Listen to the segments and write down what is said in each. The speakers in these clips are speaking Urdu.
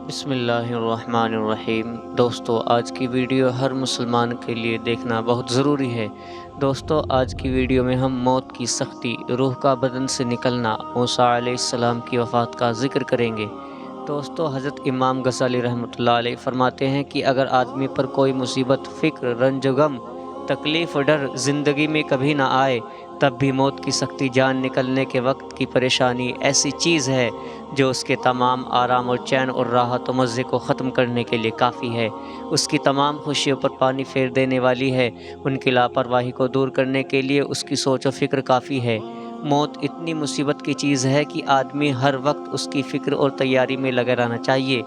بسم اللہ الرحمن الرحیم۔ دوستو، آج کی ویڈیو ہر مسلمان کے لیے دیکھنا بہت ضروری ہے۔ دوستو، آج کی ویڈیو میں ہم موت کی سختی، روح کا بدن سے نکلنا، موسیٰ علیہ السلام کی وفات کا ذکر کریں گے۔ دوستو، حضرت امام غزالی رحمۃ اللہ علیہ فرماتے ہیں کہ اگر آدمی پر کوئی مصیبت، فکر، رنج و غم، تکلیف و ڈر زندگی میں کبھی نہ آئے، تب بھی موت کی سختی، جان نکلنے کے وقت کی پریشانی ایسی چیز ہے جو اس کے تمام آرام اور چین اور راحت و مزے کو ختم کرنے کے لیے کافی ہے، اس کی تمام خوشیوں پر پانی پھیر دینے والی ہے، ان کی لاپرواہی کو دور کرنے کے لیے اس کی سوچ و فکر کافی ہے۔ موت اتنی مصیبت کی چیز ہے کہ آدمی ہر وقت اس کی فکر اور تیاری میں لگا رہنا چاہیے۔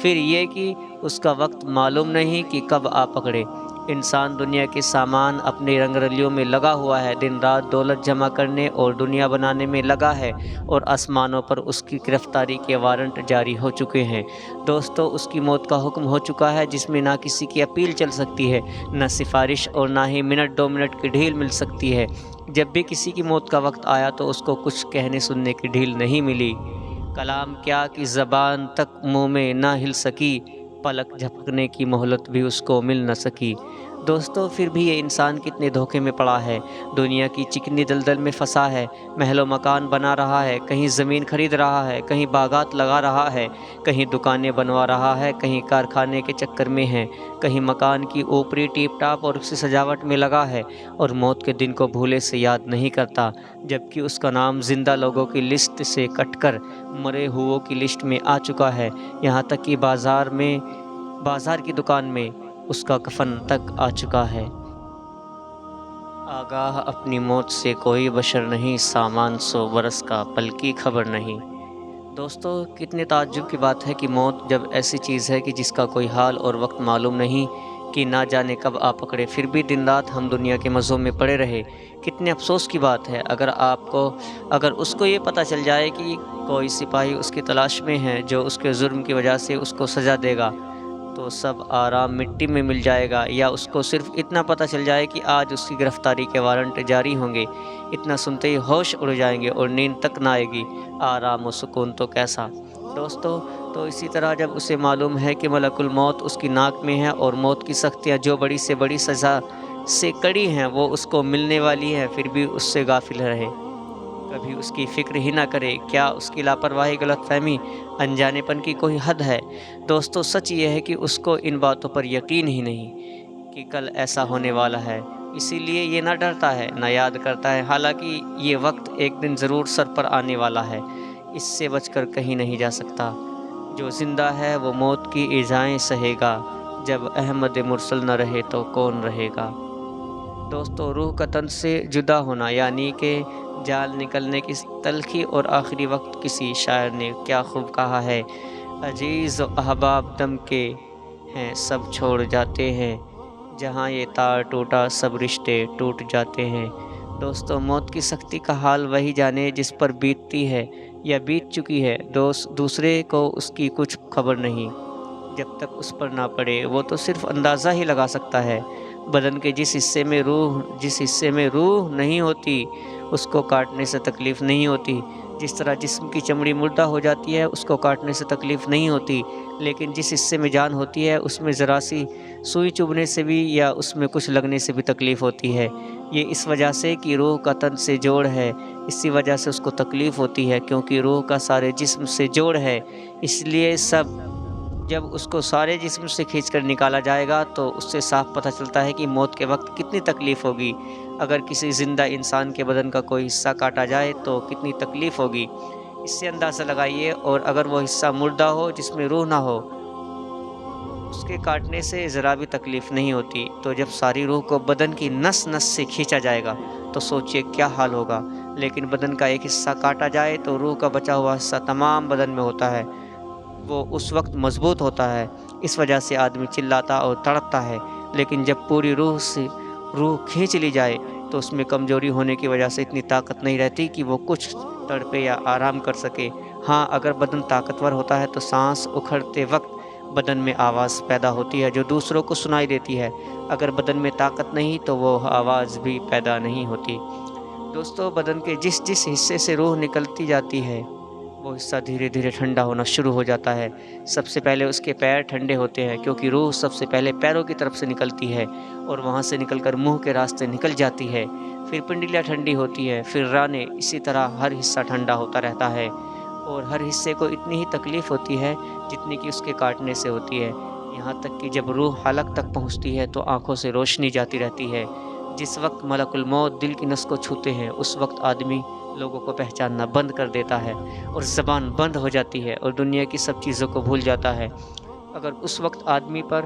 پھر یہ کہ اس کا وقت معلوم نہیں کہ کب آ پکڑے۔ انسان دنیا کے سامان اپنے رنگ رلیوں میں لگا ہوا ہے، دن رات دولت جمع کرنے اور دنیا بنانے میں لگا ہے، اور آسمانوں پر اس کی گرفتاری کے وارنٹ جاری ہو چکے ہیں۔ دوستو، اس کی موت کا حکم ہو چکا ہے، جس میں نہ کسی کی اپیل چل سکتی ہے، نہ سفارش، اور نہ ہی منٹ دو منٹ کی ڈھیل مل سکتی ہے۔ جب بھی کسی کی موت کا وقت آیا تو اس کو کچھ کہنے سننے کی ڈھیل نہیں ملی۔ کلام کیا کہ زبان تک منہ میں نہ ہل سکی، پلک جھپکنے کی مہلت بھی اس کو مل نہ سکی۔ دوستو، پھر بھی یہ انسان کتنے دھوکے میں پڑا ہے، دنیا کی چکنی دلدل میں پھنسا ہے، محل و مکان بنا رہا ہے، کہیں زمین خرید رہا ہے، کہیں باغات لگا رہا ہے، کہیں دکانیں بنوا رہا ہے، کہیں کارخانے کے چکر میں ہے، کہیں مکان کی اوپری ٹیپ ٹاپ اور اس کی سجاوٹ میں لگا ہے، اور موت کے دن کو بھولے سے یاد نہیں کرتا، جبکہ اس کا نام زندہ لوگوں کی لسٹ سے کٹ کر مرے ہوئوں کی لسٹ میں آ چکا ہے، یہاں تک کہ بازار کی دکان میں اس کا کفن تک آ چکا ہے۔ آگاہ اپنی موت سے کوئی بشر نہیں، سامان 100 برس کا پل کی خبر نہیں۔ دوستو، کتنے تعجب کی بات ہے کہ موت جب ایسی چیز ہے کہ جس کا کوئی حال اور وقت معلوم نہیں، کہ نہ جانے کب آ پکڑے، پھر بھی دن رات ہم دنیا کے مزوں میں پڑے رہے۔ کتنے افسوس کی بات ہے اگر اس کو یہ پتہ چل جائے کہ کوئی سپاہی اس کی تلاش میں ہے جو اس کے جرم کی وجہ سے اس کو سزا دے گا، تو سب آرام مٹی میں مل جائے گا، یا اس کو صرف اتنا پتہ چل جائے کہ آج اس کی گرفتاری کے وارنٹ جاری ہوں گے، اتنا سنتے ہی ہوش اڑ جائیں گے اور نیند تک نہ آئے گی۔ آرام و سکون تو کیسا۔ دوستو، تو اسی طرح جب اسے معلوم ہے کہ ملک الموت اس کی ناک میں ہے، اور موت کی سختیاں جو بڑی سے بڑی سزا سے کڑی ہیں وہ اس کو ملنے والی ہیں، پھر بھی اس سے غافل رہے، کبھی اس کی فکر ہی نہ کرے، کیا اس کی لاپرواہی، غلط فہمی، انجانے پن کی کوئی حد ہے؟ دوستو، سچ یہ ہے کہ اس کو ان باتوں پر یقین ہی نہیں کہ کل ایسا ہونے والا ہے، اسی لیے یہ نہ ڈرتا ہے، نہ یاد کرتا ہے، حالانکہ یہ وقت ایک دن ضرور سر پر آنے والا ہے، اس سے بچ کر کہیں نہیں جا سکتا۔ جو زندہ ہے وہ موت کی ایذائیں سہے گا، جب احمد مرسل نہ رہے تو کون رہے گا۔ دوستو، روح کا تن سے جدا ہونا، یعنی کہ جان نکلنے کی تلخی، اور آخری وقت کسی شاعر نے کیا خوب کہا ہے: عزیز و احباب دم کے ہیں سب چھوڑ جاتے ہیں، جہاں یہ تار ٹوٹا سب رشتے ٹوٹ جاتے ہیں۔ دوستو، موت کی سختی کا حال وہی جانے جس پر بیتتی ہے یا بیت چکی ہے، دوسرے کو اس کی کچھ خبر نہیں، جب تک اس پر نہ پڑے، وہ تو صرف اندازہ ہی لگا سکتا ہے۔ بدن کے جس حصے میں روح نہیں ہوتی اس کو کاٹنے سے تکلیف نہیں ہوتی، جس طرح جسم کی چمڑی مردہ ہو جاتی ہے اس کو کاٹنے سے تکلیف نہیں ہوتی، لیکن جس حصے میں جان ہوتی ہے اس میں ذرا سی سوئی چبھنے سے بھی یا اس میں کچھ لگنے سے بھی تکلیف ہوتی ہے۔ یہ اس وجہ سے کہ روح کا تن سے جوڑ ہے، اسی وجہ سے اس کو تکلیف ہوتی ہے، کیونکہ روح کا سارے جسم سے جوڑ ہے، اس لیے جب اس کو سارے جسم سے کھینچ کر نکالا جائے گا تو اس سے صاف پتہ چلتا ہے کہ موت کے وقت کتنی تکلیف ہوگی۔ اگر کسی زندہ انسان کے بدن کا کوئی حصہ کاٹا جائے تو کتنی تکلیف ہوگی، اس سے اندازہ لگائیے، اور اگر وہ حصہ مردہ ہو جس میں روح نہ ہو، اس کے کاٹنے سے ذرا بھی تکلیف نہیں ہوتی، تو جب ساری روح کو بدن کی نس نس سے کھینچا جائے گا تو سوچئے کیا حال ہوگا۔ لیکن بدن کا ایک حصہ کاٹا جائے تو روح کا بچا ہوا حصہ تمام بدن میں ہوتا ہے، وہ اس وقت مضبوط ہوتا ہے، اس وجہ سے آدمی چلاتا اور تڑپتا ہے۔ لیکن جب پوری روح کھینچ لی جائے تو اس میں کمزوری ہونے کی وجہ سے اتنی طاقت نہیں رہتی کہ وہ کچھ تڑپے یا آرام کر سکے۔ ہاں، اگر بدن طاقتور ہوتا ہے تو سانس اکھڑتے وقت بدن میں آواز پیدا ہوتی ہے جو دوسروں کو سنائی دیتی ہے، اگر بدن میں طاقت نہیں تو وہ آواز بھی پیدا نہیں ہوتی۔ دوستو، بدن کے جس حصے سے روح نکلتی جاتی ہے وہ حصہ دھیرے دھیرے ٹھنڈا ہونا شروع ہو جاتا ہے۔ سب سے پہلے اس کے پیر ٹھنڈے ہوتے ہیں، کیونکہ روح سب سے پہلے پیروں کی طرف سے نکلتی ہے اور وہاں سے نکل کر منہ کے راستے نکل جاتی ہے۔ پھر پنڈلیاں ٹھنڈی ہوتی ہے، پھر رانیں، اسی طرح ہر حصہ ٹھنڈا ہوتا رہتا ہے، اور ہر حصے کو اتنی ہی تکلیف ہوتی ہے جتنی کہ اس کے کاٹنے سے ہوتی ہے، یہاں تک کہ جب روح حلق تک پہنچتی ہے تو آنکھوں سے روشنی جاتی رہتی ہے۔ جس وقت ملک الموت دل کی نس کو چھوتے ہیں، اس وقت آدمی لوگوں کو پہچاننا بند کر دیتا ہے اور زبان بند ہو جاتی ہے اور دنیا کی سب چیزوں کو بھول جاتا ہے۔ اگر اس وقت آدمی پر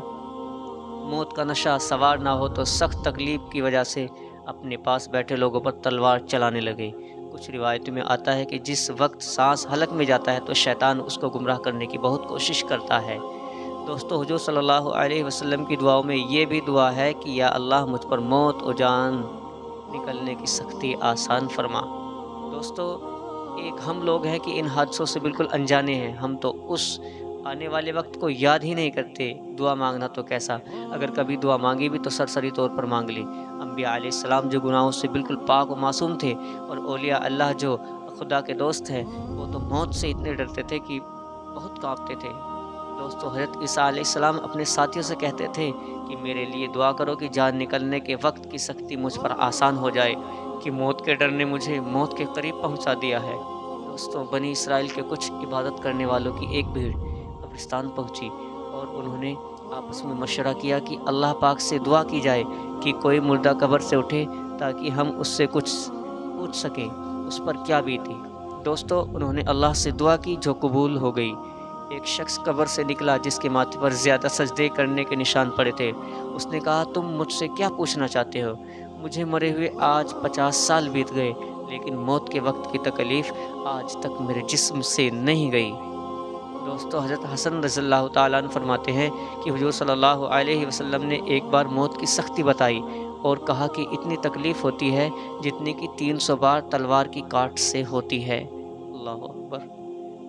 موت کا نشہ سوار نہ ہو تو سخت تکلیف کی وجہ سے اپنے پاس بیٹھے لوگوں پر تلوار چلانے لگے۔ کچھ روایتوں میں آتا ہے کہ جس وقت سانس حلق میں جاتا ہے تو شیطان اس کو گمراہ کرنے کی بہت کوشش کرتا ہے۔ دوستو، حضور صلی اللہ علیہ وسلم کی دعاؤں میں یہ بھی دعا ہے کہ یا اللہ مجھ پر موت و جان نکلنے کی سختی آسان فرما۔ دوستو، ایک ہم لوگ ہیں کہ ان حادثوں سے بالکل انجانے ہیں، ہم تو اس آنے والے وقت کو یاد ہی نہیں کرتے، دعا مانگنا تو کیسا، اگر کبھی دعا مانگی بھی تو سرسری طور پر مانگ لی۔ انبیاء علیہ السلام جو گناہوں سے بالکل پاک و معصوم تھے، اور اولیاء اللہ جو خدا کے دوست ہیں، وہ تو موت سے اتنے ڈرتے تھے کہ بہت کانپتے تھے۔ دوستو، حضرت عیسیٰ علیہ السلام اپنے ساتھیوں سے کہتے تھے کہ میرے لیے دعا کرو کہ جان نکلنے کے وقت کی سختی مجھ پر آسان ہو جائے، کہ موت کے ڈر نے مجھے موت کے قریب پہنچا دیا ہے۔ دوستو، بنی اسرائیل کے کچھ عبادت کرنے والوں کی ایک بھیڑ قبرستان پہنچی اور انہوں نے آپس میں مشورہ کیا کہ اللہ پاک سے دعا کی جائے کہ کوئی مردہ قبر سے اٹھے تاکہ ہم اس سے کچھ پوچھ سکیں اس پر کیا بیتی۔ دوستو، انہوں نے اللہ سے دعا کی جو قبول ہو گئی۔ ایک شخص قبر سے نکلا جس کے ماتھے پر زیادہ سجدے کرنے کے نشان پڑے تھے۔ اس نے کہا، تم مجھ سے کیا پوچھنا چاہتے ہو؟ مجھے مرے ہوئے آج 50 سال بیت گئے، لیکن موت کے وقت کی تکلیف آج تک میرے جسم سے نہیں گئی۔ دوستو، حضرت حسن رضی اللہ تعالیٰ عنہ فرماتے ہیں کہ حضور صلی اللہ علیہ وسلم نے ایک بار موت کی سختی بتائی اور کہا کہ اتنی تکلیف ہوتی ہے جتنی کہ 300 بار تلوار کی کاٹ سے ہوتی ہے۔ اللہ اکبر۔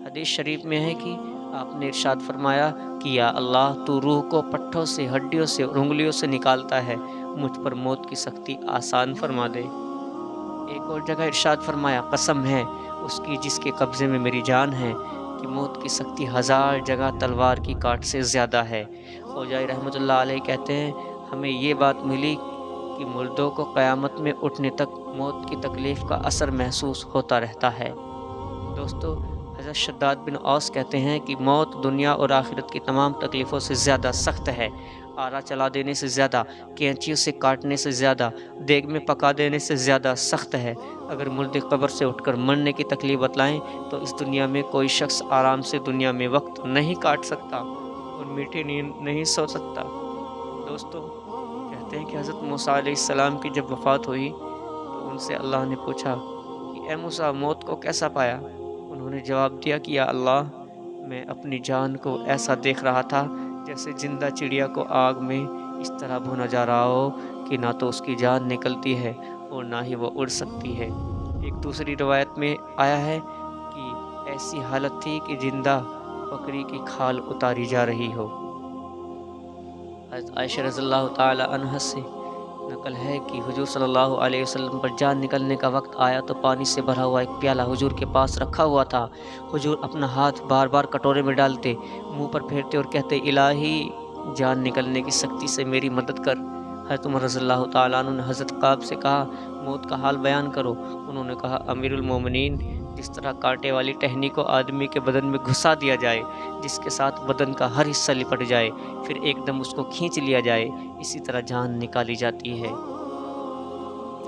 حدیث شریف میں ہے کہ آپ نے ارشاد فرمایا کہ یا اللہ، تو روح کو پٹھوں سے، ہڈیوں سے اور انگلیوں سے نکالتا ہے، مجھ پر موت کی سختی آسان فرما دے۔ ایک اور جگہ ارشاد فرمایا، قسم ہے اس کی جس کے قبضے میں میری جان ہے کہ موت کی سختی 1000 جگہ تلوار کی کاٹ سے زیادہ ہے۔ خوجائی رحمۃ اللہ علیہ کہتے ہیں، ہمیں یہ بات ملی کہ مردوں کو قیامت میں اٹھنے تک موت کی تکلیف کا اثر محسوس ہوتا رہتا ہے۔ دوستو، حضرت شداد بن اوس کہتے ہیں کہ موت دنیا اور آخرت کی تمام تکلیفوں سے زیادہ سخت ہے، آرا چلا دینے سے زیادہ، کینچیوں سے کاٹنے سے زیادہ، دیگ میں پکا دینے سے زیادہ سخت ہے۔ اگر مردے قبر سے اٹھ کر مرنے کی تکلیف بتلائیں تو اس دنیا میں کوئی شخص آرام سے دنیا میں وقت نہیں کاٹ سکتا اور میٹھی نیند نہیں سو سکتا۔ دوستو، کہتے ہیں کہ حضرت موسیٰ علیہ السلام کی جب وفات ہوئی تو ان سے اللہ نے پوچھا کہ اے موسیٰ، موت کو کیسا پایا؟ انہوں نے جواب دیا کہ یا اللہ، میں اپنی جان کو ایسا دیکھ رہا تھا جیسے زندہ چڑیا کو آگ میں اس طرح بھونا جا رہا ہو کہ نہ تو اس کی جان نکلتی ہے اور نہ ہی وہ اڑ سکتی ہے۔ ایک دوسری روایت میں آیا ہے کہ ایسی حالت تھی کہ زندہ بکری کی کھال اتاری جا رہی ہو۔ حضرت عائشہ رضی اللہ تعالی عنہ سے نقل ہے کہ حضور صلی اللہ علیہ وسلم پر جان نکلنے کا وقت آیا تو پانی سے بھرا ہوا ایک پیالہ حضور کے پاس رکھا ہوا تھا۔ حضور اپنا ہاتھ بار بار کٹورے میں ڈالتے، منہ پر پھیرتے اور کہتے، الہی، جان نکلنے کی سختی سے میری مدد کر۔ حضرت عمر رضی اللہ تعالیٰ عنہ نے حضرت قعب سے کہا، موت کا حال بیان کرو۔ انہوں نے کہا، امیر المومنین، جس طرح کانٹے والی ٹہنی کو آدمی کے بدن میں گھسا دیا جائے، جس کے ساتھ بدن کا ہر حصہ لپٹ جائے، پھر ایک دم اس کو کھینچ لیا جائے، اسی طرح جان نکالی جاتی ہے۔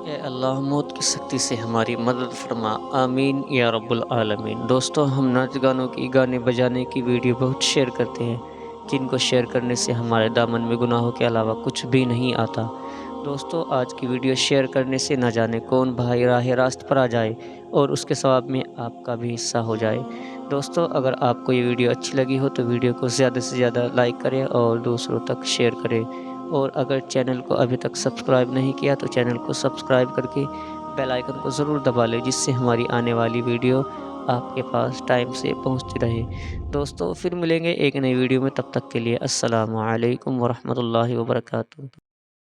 اے اللہ، موت کی سختی سے ہماری مدد فرما، آمین یا رب العالمین۔ دوستو، ہم ناچ گانوں کی، گانے بجانے کی ویڈیو بہت شیئر کرتے ہیں، جن کو شیئر کرنے سے ہمارے دامن میں گناہوں کے علاوہ کچھ بھی نہیں آتا۔ دوستو، آج کی ویڈیو شیئر کرنے سے نہ جانے کون بھائی راہ راست پر آ جائے اور اس کے ثواب میں آپ کا بھی حصہ ہو جائے۔ دوستو، اگر آپ کو یہ ویڈیو اچھی لگی ہو تو ویڈیو کو زیادہ سے زیادہ لائک کریں اور دوسروں تک شیئر کریں، اور اگر چینل کو ابھی تک سبسکرائب نہیں کیا تو چینل کو سبسکرائب کر کے بیل آئیکن کو ضرور دبا لیں، جس سے ہماری آنے والی ویڈیو آپ کے پاس ٹائم سے پہنچتی رہے۔ دوستو، پھر ملیں گے ایک نئی ویڈیو میں، تب تک کے لیے السلام علیکم ورحمۃ اللہ وبرکاتہ۔